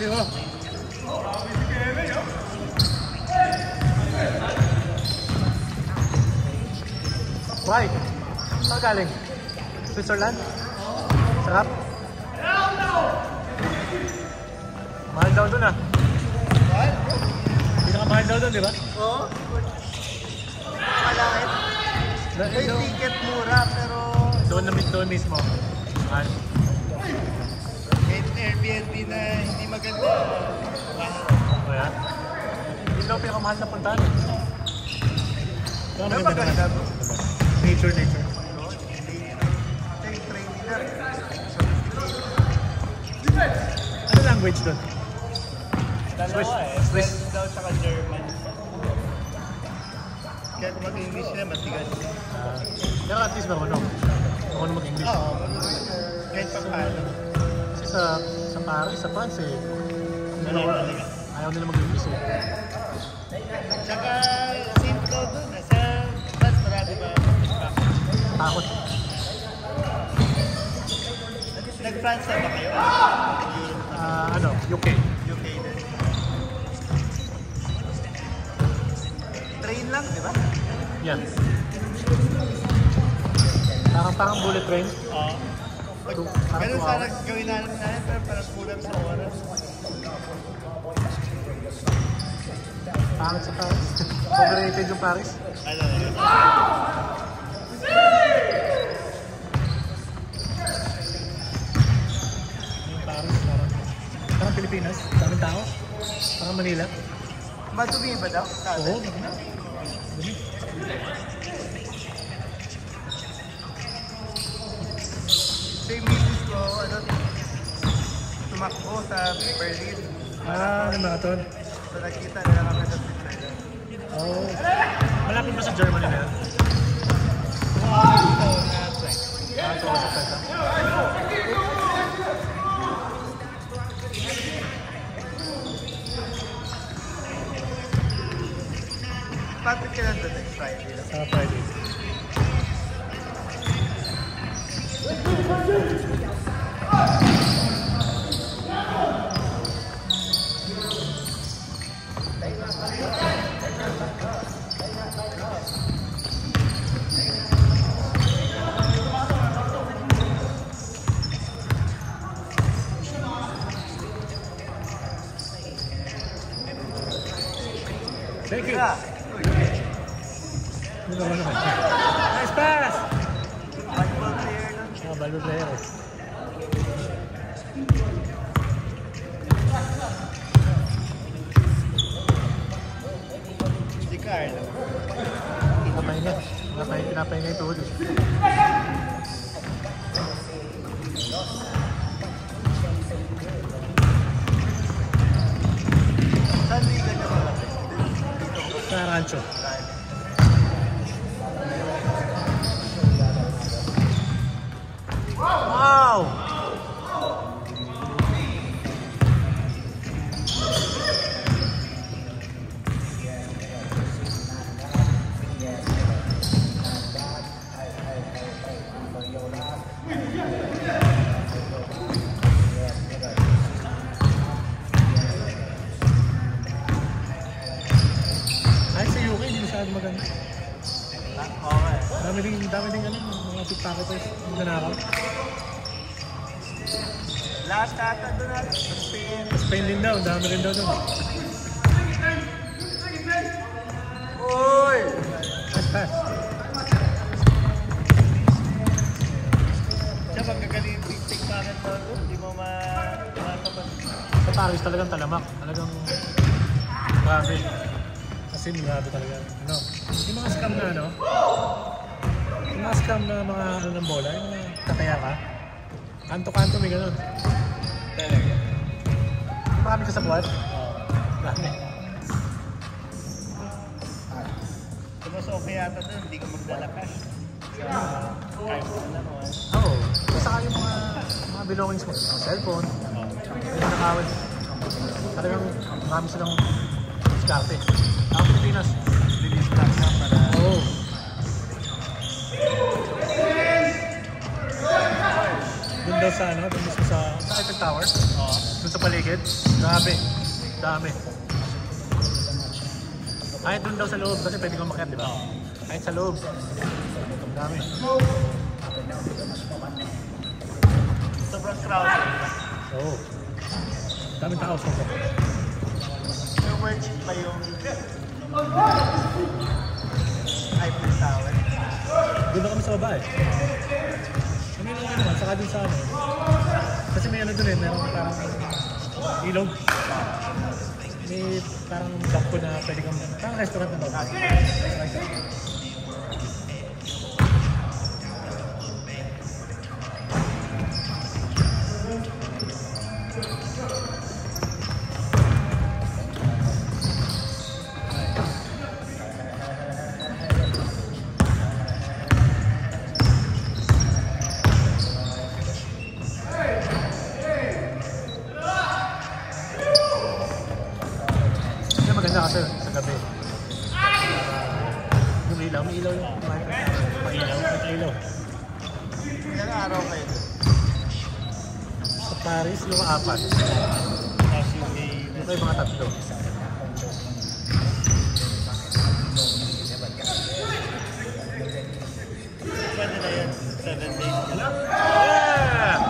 Sabi mo. Why? Saan galing? Switzerland? Sarap? Mahal daw dun ah. What? Pinakamahal daw dun, di ba? Oo. Malakit. May ticket mura pero... Doon mismo. Mahal. Kahit Airbnb na hindi maganda. O yan. Hindi daw pinakamahal na puntahan eh. Pero maganda bro. Nature. Ito yung train nila. Ano language doon? Dalawa eh. Swiss. French daw tsaka German. Kaya kung mag-English na, matigas. Pero at least marunong. Marunong mag-English. Oo. Kahit pa paano. Kasi sa Paris, sa France eh. Ayaw nila mag-English eh. Tsaka safe daw dun. Sa bus, marami ba? Takot. Nag-France na ba kayo? UK. UK din. Train lang, di ba? Yan. Parang bullet train. Oo. Ganun sana gawin natin pero parang kulang sa oras. Pangit sa Paris. Overrated yung Paris. Ano? Yung Paris, parang Pilipinas. Daming tao. Parang Manila. Madumi ba daw? Oo, dumi. So yung misis ko, tumakbo sa Berlin. Ano marathon? So nakita nila kami sa Switzerland. Oo. Malapit ba sa Germany na yan? Oo, na track. Ito sa Pesa. Patrick ka lang doon next Friday lang. Sa Friday. Thank you. Nice pass! Volleyball player lang. Volleyball player eh. Si Carlo. Pinapahinga yung tuhod eh. Saan liga niya ba? Sa Rancho. Wow! Ay, sa UK, hindi masyadong maganda. Okay. Dami ding mga pickpocketers, mga nanakaw. Lahat ata doon natin. Sa Spain. Spain din daw, dami rin daw doon. Uy! Nice pass. Siya magkagaling yung big packet daw doon. Hindi mo matapat. Sa Paris talagang talamak. Talagang grabe. Kasi grabe talaga. Yung mga scam na yung mga scam na mga ng bola, yung mga tataya ka. Kanto-kanto may ganun. Talaga. Marami ka sa buwan? Oo. Marami. Mas okay yata doon. Hindi ka magdala cash. Kaya mo na naman. Oo. Saka yung mga belongings mo. Cellphone. Yung nakawin. Talagang marami silang diskarte. Ang Pilipinas. Release lang na para... Oo. Doon daw sa doon mismo sa ito Eiffel Tower? Oo. Doon sa paligid? Grabe. Dami. Kahit doon daw sa loob kasi pwede kong makiat, di ba? Kahit sa loob. Dami. Sobrang crowded. Oo. Daming tao sa loob. So, worth it pa yung Eiffel Tower? Doon na kami sa baba eh. Kami lang naman, saka doon sa ano. Kasi may ano doon eh, meron parang ilog. May parang bangko na pwede kang, parang restaurant na daw. Maganda kasi sa gabi. Yung ilaw, may ilaw yung ilaw. Ilang araw kayo doon? Sa Paris, yung 4. Tapos yung may... Ito yung mga 3. Pwede na yan. 7 days. Wala? Yeah!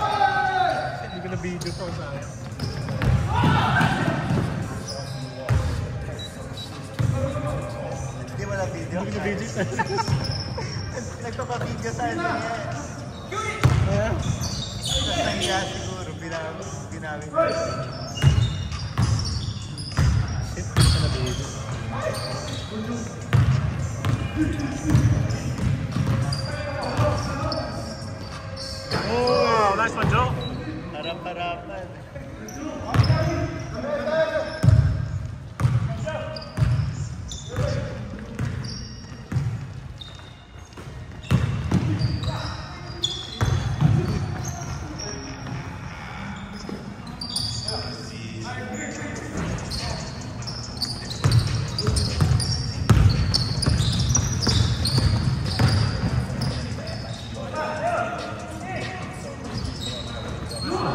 Hindi ko na video to sa akin. Hindi mo na video? Hindi ko na video sa akin. Nagpapabideo sa ano niya. Kaya? Tapos nahiya siguro. Ginamit. Shit, hindi ko na video. Oh, nice one, Joe. Harap-harapan.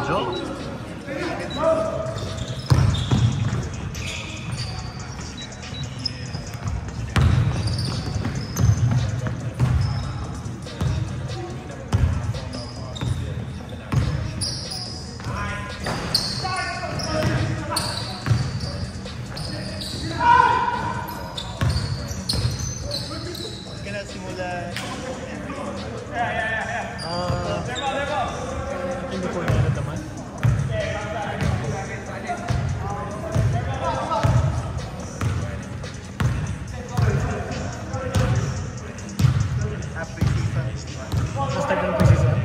Joe? Kaya simula... Hindi ko na naman. After season. Mas tagal ng season.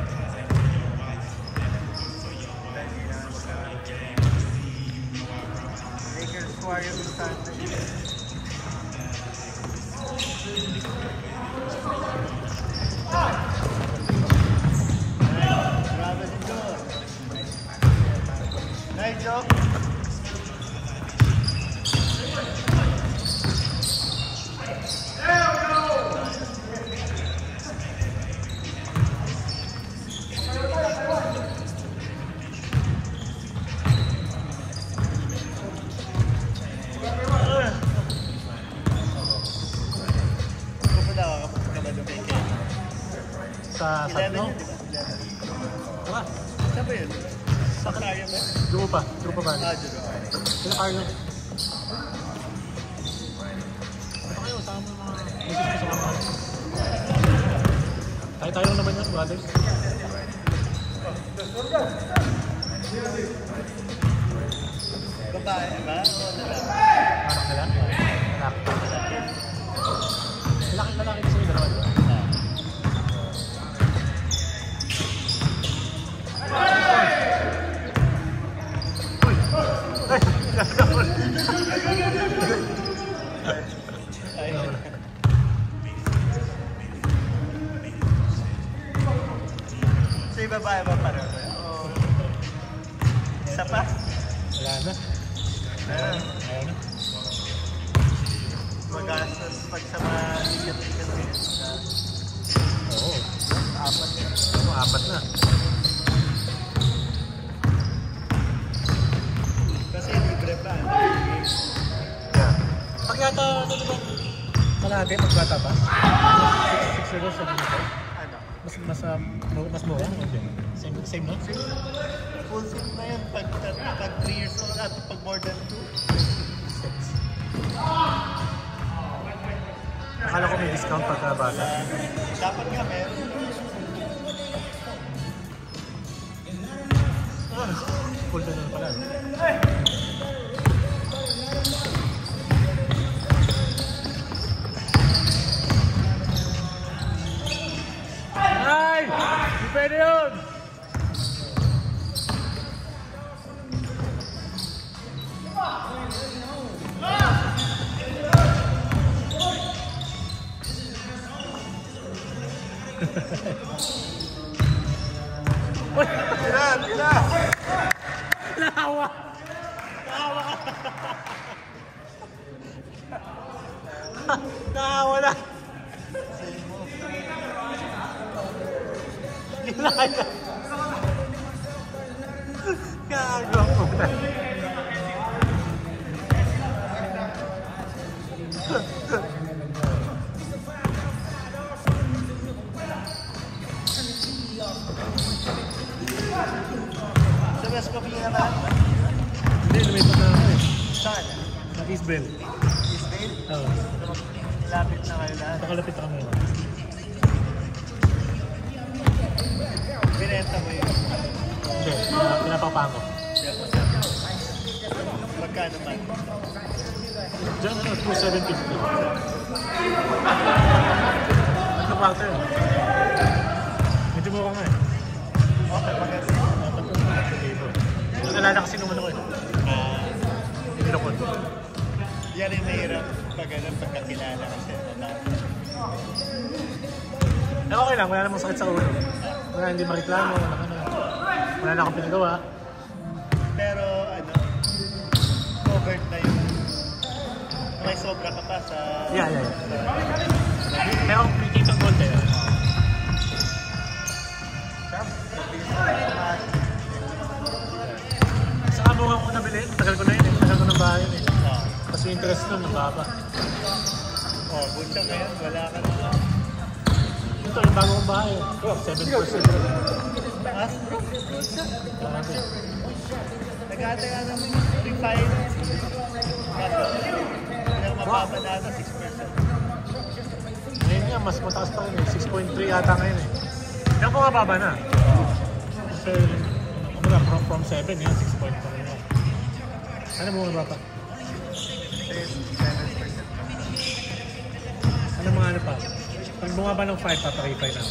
Lakers Warriors Sunday. Grabe din doon. Nice, Joe. Pupunta ka ba doon kay Ken? Sa 11 Satno. yun, di ba? 11. Tara. Saan ba yun? Sa Caryo ba? Drupa ba? Dito. Sila Carlo. Ito kayo, sama mo mga message ko sa mga. Tayo lang naman yan, brothers. Babae ba? O lalaki? Anak nila? Anak. Lalaki kasi yung dalawa, di ba? Uy! Ay! Gagawin! Ay. So yung babae ba pareho? O isa pa? Wala na. Meron. Ayaw na. Magastos pag sa mga ikat-ikat din. Oo. 4 na. Oo, 4 na. dati, magbata pa? 6 years old, 7 years old? Ano? Mas mura? Hindi. Same no? Full suit na yun pag 3 years old at pag more than 2. 6. Akala ko may discount pagka bata. Dapat nga meron. Full na naman pala. Ay! Di pwede yun! Tira! Nahawa! Nahawa na! Ginaya! Gago mo na! Sa West Covina ba? Hindi, lumipat na ako eh. Saan? Sa Eastville. Eastvale? Oo. Lapit na kayo lahat. Nakalapit na kami. Binenta mo yun. Hindi, pinapapaan ko. Magkano man? Diyan, 2,750. Ano pa ito yun? Medyo mura nga eh. Okay, maganda. Nalala kasi nung ano ko eh. Pinukod. Yan yung mahirap pag pagkakilala kasi. Okay lang, wala namang sakit sa ulo. Wala, hindi mareklamo, wala na akong pinagawa. Pero covered na yung may sobra ka pa sa... Yeah. Pero may kitang konti. Saka mukha ko nabili, tagal ko na yun eh. Tagal ko ng bahay yun eh. Tapos yung interest nun, mababa. Bunta ngayon, wala ka na. Ito, yung bago kong bahay. 7%. Ha? Grabe. Nag-aantay ka namin refinance. Kaso, yung mababa na ata 6%. Ngayon nga, mas mataas pa rin eh. 6.3 ata ngayon eh. Kaya po mababa na. Kasi, from 7 yan, 6.3 na. Ano mo mababa? 7%. Ano mga ano pa? Pag bumaba ng 5, paparipay na.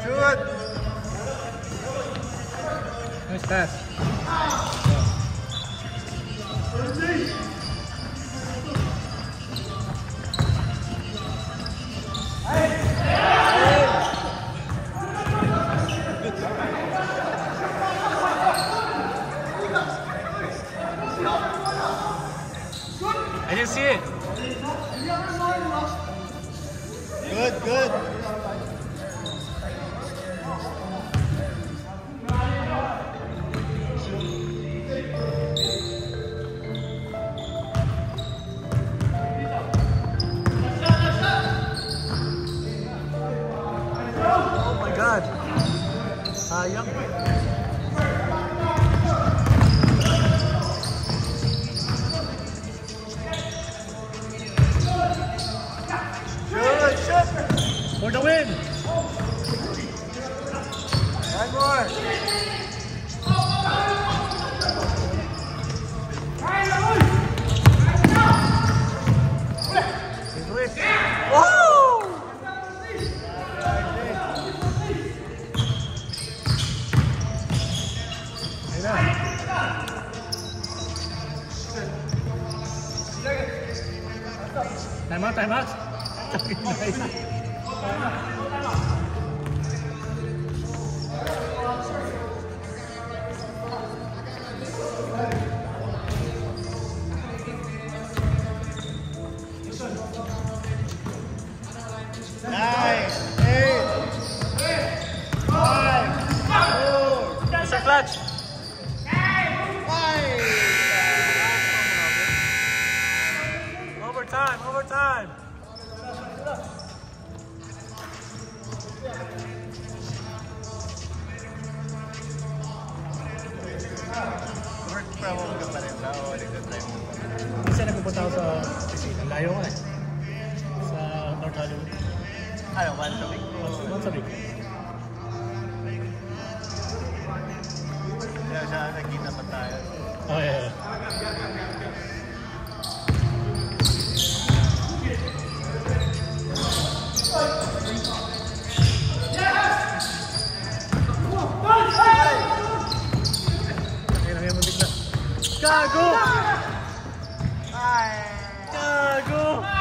Shoot! Nice pass. I didn't see it. Good. Oh my God. Sayang. Shoot! For the win. One more! Woo! Ayun na. Time out. nagtatrabaho ka pa rin ba? O nagtatrabaho mo pa rin? Kasi nagpupunta ako sa opisina. Layo ko eh. Sa North Hollywood. Ano, once a week? Once a week. Kaya siya, nagkita pa tayo. Oh, yeah. Kaya mo bigla. Gago! Ay! Gago!